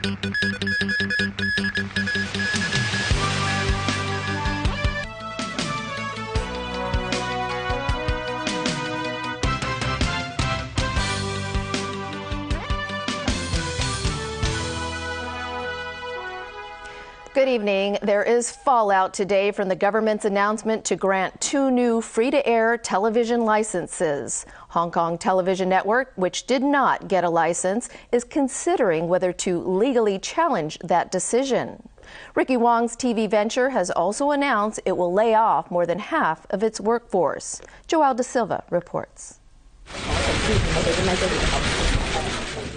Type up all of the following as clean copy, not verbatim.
Good evening. There is fallout today from the government's announcement to grant 2 new free-to-air television licenses. Hong Kong Television Network, which did not get a license, is considering whether to legally challenge that decision. Ricky Wong's TV venture has also announced it will lay off more than half of its workforce. Joao Da Silva reports.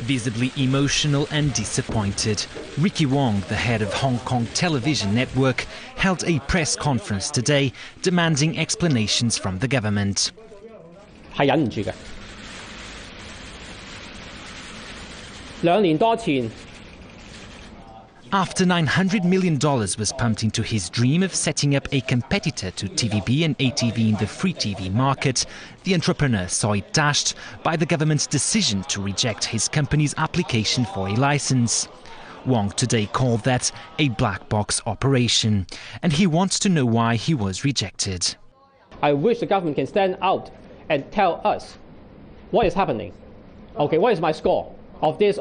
Visibly emotional and disappointed, Ricky Wong, the head of Hong Kong Television Network, held a press conference today demanding explanations from the government. 係忍唔住嘅。2年多前 After $900 million was pumped into his dream of setting up a competitor to TVB and ATV in the free TV market, the entrepreneur saw it dashed by the government's decision to reject his company's application for a license. Wong today called that a black box operation, and he wants to know why he was rejected. I wish the government can stand out and tell us what is happening. Okay, what is my score of this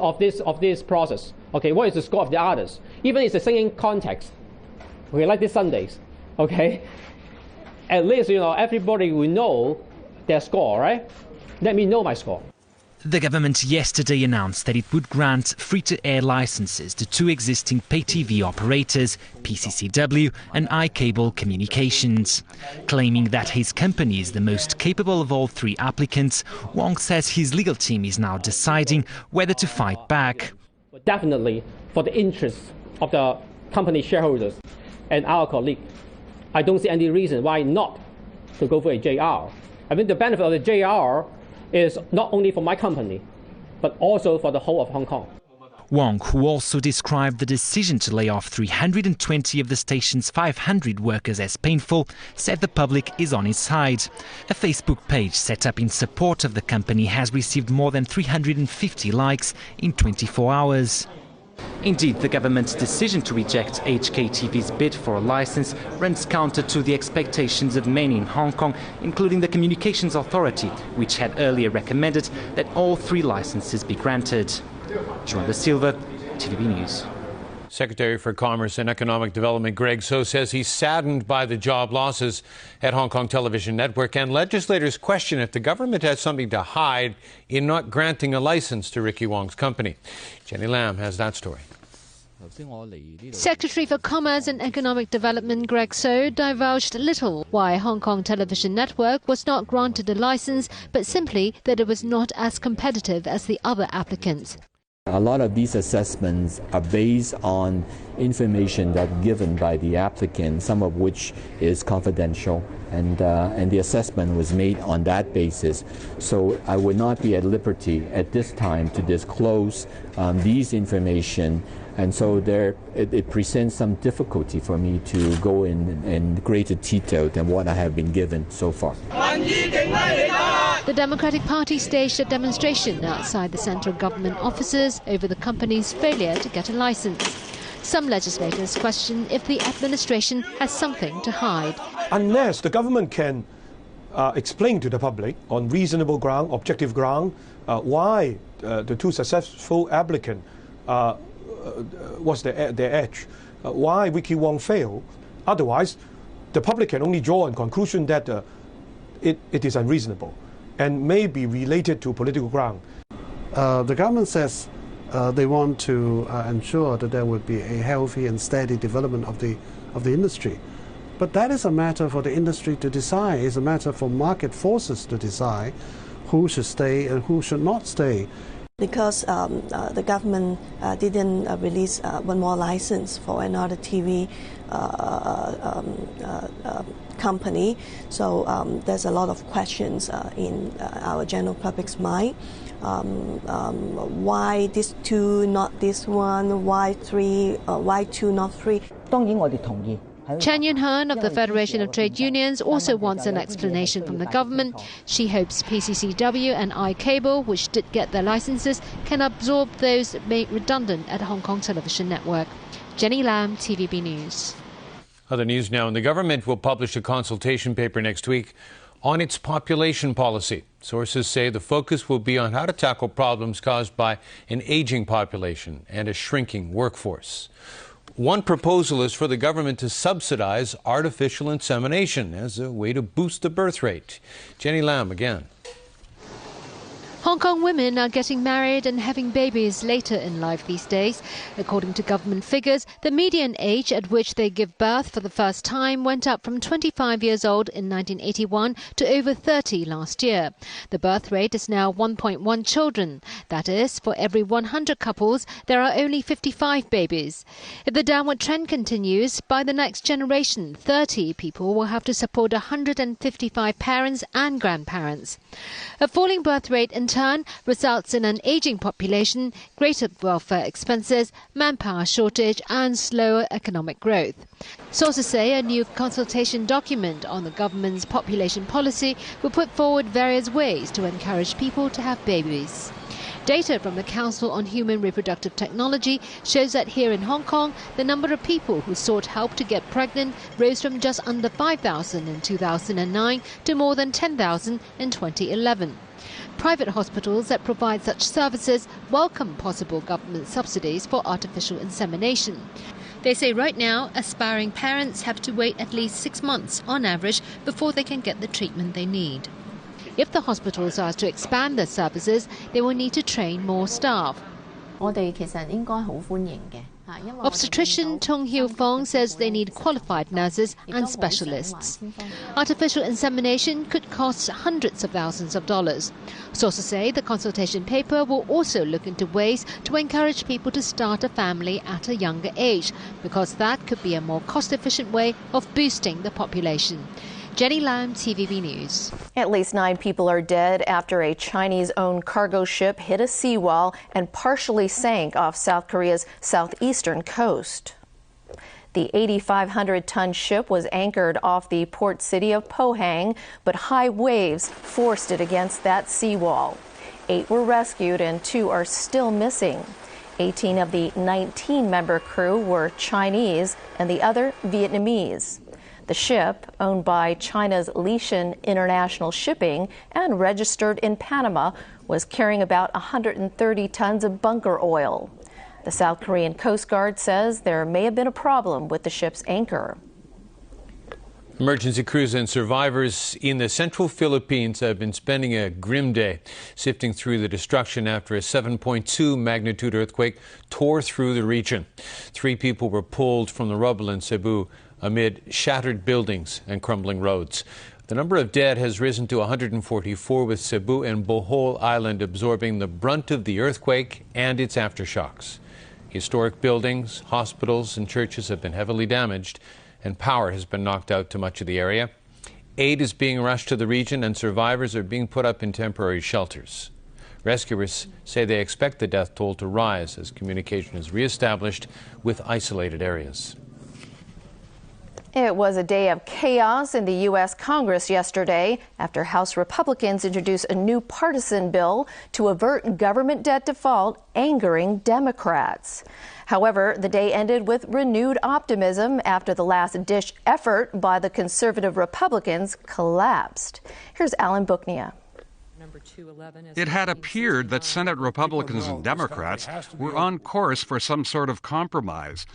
process? Okay, what is the score of the others? Even if it's a singing context, okay, like this Sundays, okay? At least, everybody will know their score, right? Let me know my score. The government yesterday announced that it would grant free-to-air licenses to 2 existing pay-TV operators, PCCW and iCable Communications. Claiming that his company is the most capable of all 3 applicants, Wong says his legal team is now deciding whether to fight back. Definitely, for the interests of the company shareholders and our colleague, I don't see any reason why not to go for a JR. I think the benefit of the JR is not only for my company, but also for the whole of Hong Kong. Wong, who also described the decision to lay off 320 of the station's 500 workers as painful, said the public is on his side. A Facebook page set up in support of the company has received more than 350 likes in 24 hours. Indeed, the government's decision to reject HKTV's bid for a license runs counter to the expectations of many in Hong Kong, including the Communications Authority, which had earlier recommended that all 3 licenses be granted. Joao Da Silva, TVB News. Secretary for Commerce and Economic Development Greg So says he's saddened by the job losses at Hong Kong Television Network, and legislators question if the government has something to hide in not granting a license to Ricky Wong's company. Jenny Lam has that story. Secretary for Commerce and Economic Development Greg So divulged little why Hong Kong Television Network was not granted a license, but simply that it was not as competitive as the other applicants. A lot of these assessments are based on information that's given by the applicant, some of which is confidential, and the assessment was made on that basis. So I would not be at liberty at this time to disclose these information, and so it presents some difficulty for me to go in greater detail than what I have been given so far. The Democratic Party staged a demonstration outside the central government offices over the company's failure to get a license. Some legislators question if the administration has something to hide. Unless the government can explain to the public on reasonable ground, objective ground, why the 2 successful applicants was their edge, why Ricky Wong failed. Otherwise, the public can only draw a conclusion that it is unreasonable and may be related to political ground. The government says they want to ensure that there would be a healthy and steady development of the industry. But that is a matter for the industry to decide. It's a matter for market forces to decide who should stay and who should not stay. Because the government didn't release one more license for another TV company, so there's a lot of questions in our general public's mind. Why this 2, not this 1? Why 3? Why 2, not 3? 當然我哋同意 Chen Yunhan of the Federation of Trade Unions also wants an explanation from the government. She hopes PCCW and iCable, which did get their licenses, can absorb those made redundant at Hong Kong Television Network. Jenny Lam, TVB News. Other news now, and the government will publish a consultation paper next week on its population policy. Sources say the focus will be on how to tackle problems caused by an aging population and a shrinking workforce. One proposal is for the government to subsidize artificial insemination as a way to boost the birth rate. Jenny Lam again. Hong Kong women are getting married and having babies later in life these days. According to government figures, the median age at which they give birth for the first time went up from 25 years old in 1981 to over 30 last year. The birth rate is now 1.1 children. That is, for every 100 couples, there are only 55 babies. If the downward trend continues, by the next generation, 30 people will have to support 155 parents and grandparents. A falling birth rate in turn results in an aging population, greater welfare expenses, manpower shortage and slower economic growth. Sources say a new consultation document on the government's population policy will put forward various ways to encourage people to have babies. Data from the Council on Human Reproductive Technology shows that here in Hong Kong, the number of people who sought help to get pregnant rose from just under 5,000 in 2009 to more than 10,000 in 2011. Private hospitals that provide such services welcome possible government subsidies for artificial insemination. They say right now, aspiring parents have to wait at least 6 months on average before they can get the treatment they need. If the hospitals are to expand their services, they will need to train more staff. Obstetrician Tung Hiu Fong says they need qualified nurses and specialists. Artificial insemination could cost hundreds of thousands of dollars. Sources say the consultation paper will also look into ways to encourage people to start a family at a younger age, because that could be a more cost-efficient way of boosting the population. Jenny Lam, TVB News. At least 9 people are dead after a Chinese-owned cargo ship hit a seawall and partially sank off South Korea's southeastern coast. The 8,500-ton ship was anchored off the port city of Pohang, but high waves forced it against that seawall. 8 were rescued and 2 are still missing. 18 of the 19-member crew were Chinese and the other Vietnamese. The ship, owned by China's Lishan International Shipping and registered in Panama, was carrying about 130 tons of bunker oil. The South Korean Coast Guard says there may have been a problem with the ship's anchor. Emergency crews and survivors in the central Philippines have been spending a grim day, sifting through the destruction after a 7.2 magnitude earthquake tore through the region. 3 people were pulled from the rubble in Cebu amid shattered buildings and crumbling roads. The number of dead has risen to 144, with Cebu and Bohol Island absorbing the brunt of the earthquake and its aftershocks. Historic buildings, hospitals and churches have been heavily damaged, and power has been knocked out to much of the area. Aid is being rushed to the region, and survivors are being put up in temporary shelters. Rescuers say they expect the death toll to rise as communication is reestablished with isolated areas. It was a day of chaos in the U.S. Congress yesterday after House Republicans introduced a new partisan bill to avert government debt default, angering Democrats. However, the day ended with renewed optimism after the last-ditch effort by the conservative Republicans collapsed. Here's Alan Booknia. It had appeared that Senate Republicans and Democrats were on course for some sort of compromise.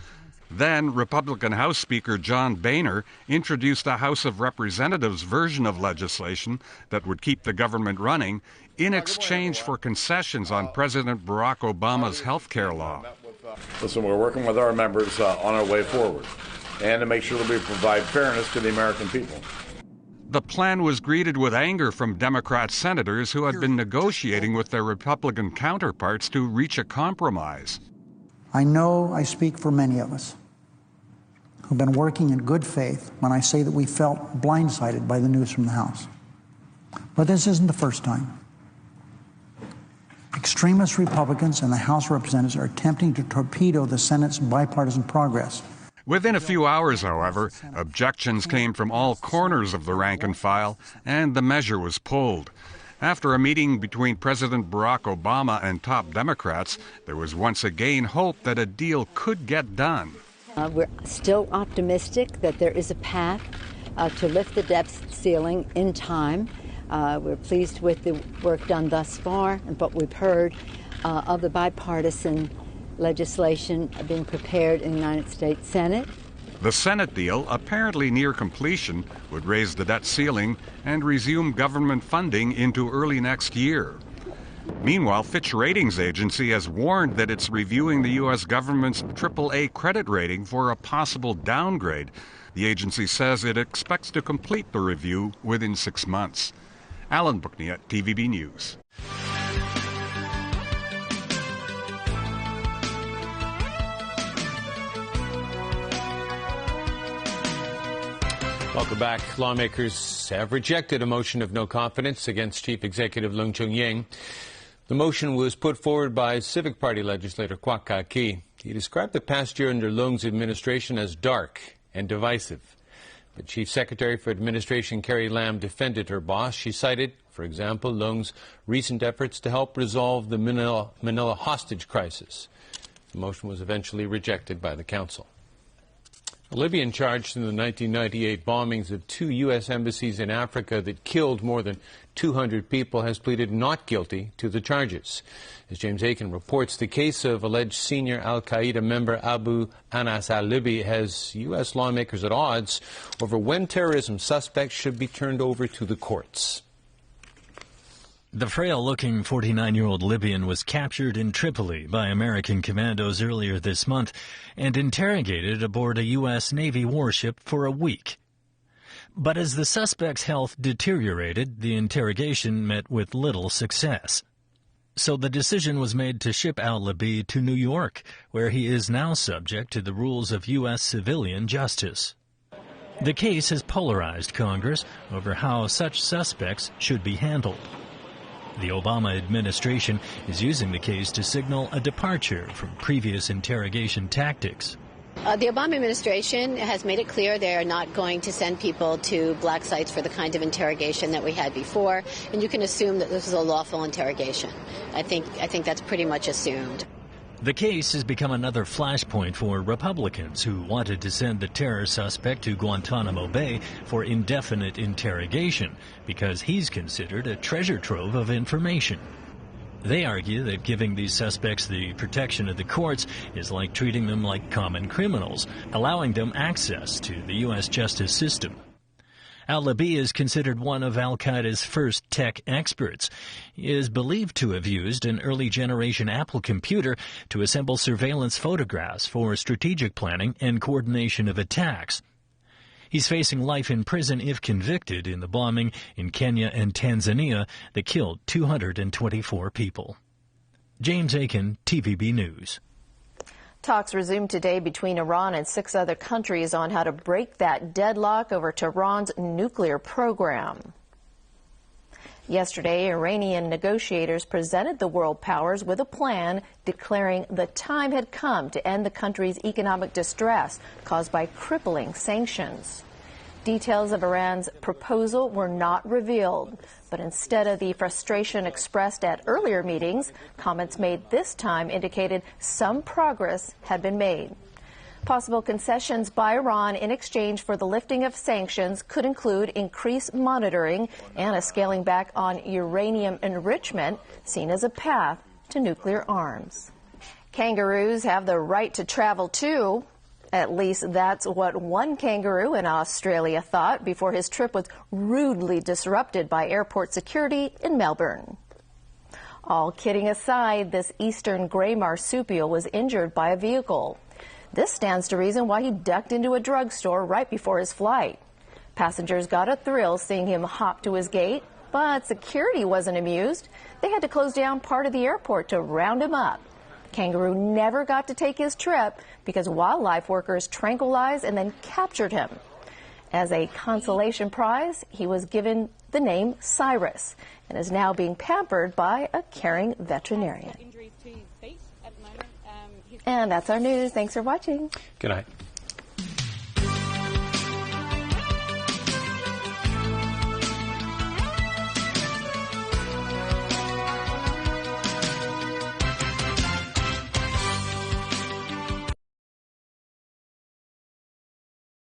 Then Republican House Speaker John Boehner introduced a House of Representatives version of legislation that would keep the government running in exchange for concessions on President Barack Obama's health care law. Listen, we're working with our members on our way forward and to make sure that we provide fairness to the American people. The plan was greeted with anger from Democrat senators who had been negotiating with their Republican counterparts to reach a compromise. I know I speak for many of us who've been working in good faith when I say that we felt blindsided by the news from the House. But this isn't the first time. Extremist Republicans in the House of Representatives are attempting to torpedo the Senate's bipartisan progress. Within a few hours, however, objections came from all corners of the rank and file, and the measure was pulled. After a meeting between President Barack Obama and top Democrats, there was once again hope that a deal could get done. We're still optimistic that there is a path to lift the debt ceiling in time. We're pleased with the work done thus far and what we've heard of the bipartisan legislation being prepared in the United States Senate. The Senate deal, apparently near completion, would raise the debt ceiling and resume government funding into early next year. Meanwhile, Fitch Ratings Agency has warned that it's reviewing the U.S. government's AAA credit rating for a possible downgrade. The agency says it expects to complete the review within 6 months. Alan Bookney at TVB News. Welcome back. Lawmakers have rejected a motion of no confidence against Chief Executive Leung Chun-ying. The motion was put forward by Civic Party legislator Kwok Ka-ki. He described the past year under Leung's administration as dark and divisive. The Chief Secretary for Administration, Carrie Lam, defended her boss. She cited, for example, Leung's recent efforts to help resolve the Manila hostage crisis. The motion was eventually rejected by the Council. A Libyan charged in the 1998 bombings of 2 U.S. embassies in Africa that killed more than 200 people has pleaded not guilty to the charges. As James Aiken reports, the case of alleged senior al-Qaeda member Abu Anas al-Libi has U.S. lawmakers at odds over when terrorism suspects should be turned over to the courts. The frail-looking 49-year-old Libyan was captured in Tripoli by American commandos earlier this month and interrogated aboard a U.S. Navy warship for a week. But as the suspect's health deteriorated, the interrogation met with little success. So the decision was made to ship al-Libi to New York, where he is now subject to the rules of U.S. civilian justice. The case has polarized Congress over how such suspects should be handled. The Obama administration is using the case to signal a departure from previous interrogation tactics. The Obama administration has made it clear they are not going to send people to black sites for the kind of interrogation that we had before, and you can assume that this is a lawful interrogation. I think that's pretty much assumed. The case has become another flashpoint for Republicans who wanted to send the terror suspect to Guantanamo Bay for indefinite interrogation because he's considered a treasure trove of information. They argue that giving these suspects the protection of the courts is like treating them like common criminals, allowing them access to the U.S. justice system. Al-Libi is considered one of al-Qaeda's first tech experts. He is believed to have used an early-generation Apple computer to assemble surveillance photographs for strategic planning and coordination of attacks. He's facing life in prison if convicted in the bombing in Kenya and Tanzania that killed 224 people. James Aiken, TVB News. Talks resumed today between Iran and 6 other countries on how to break that deadlock over Tehran's nuclear program. Yesterday, Iranian negotiators presented the world powers with a plan declaring the time had come to end the country's economic distress caused by crippling sanctions. Details of Iran's proposal were not revealed, but instead of the frustration expressed at earlier meetings, comments made this time indicated some progress had been made. Possible concessions by Iran in exchange for the lifting of sanctions could include increased monitoring and a scaling back on uranium enrichment, seen as a path to nuclear arms. Kangaroos have the right to travel too. At least that's what one kangaroo in Australia thought before his trip was rudely disrupted by airport security in Melbourne. All kidding aside, this eastern grey marsupial was injured by a vehicle. This stands to reason why he ducked into a drugstore right before his flight. Passengers got a thrill seeing him hop to his gate, but security wasn't amused. They had to close down part of the airport to round him up. Kangaroo never got to take his trip because wildlife workers tranquilized and then captured him. As a consolation prize, he was given the name Cyrus and is now being pampered by a caring veterinarian. And that's our news. Thanks for watching. Good night.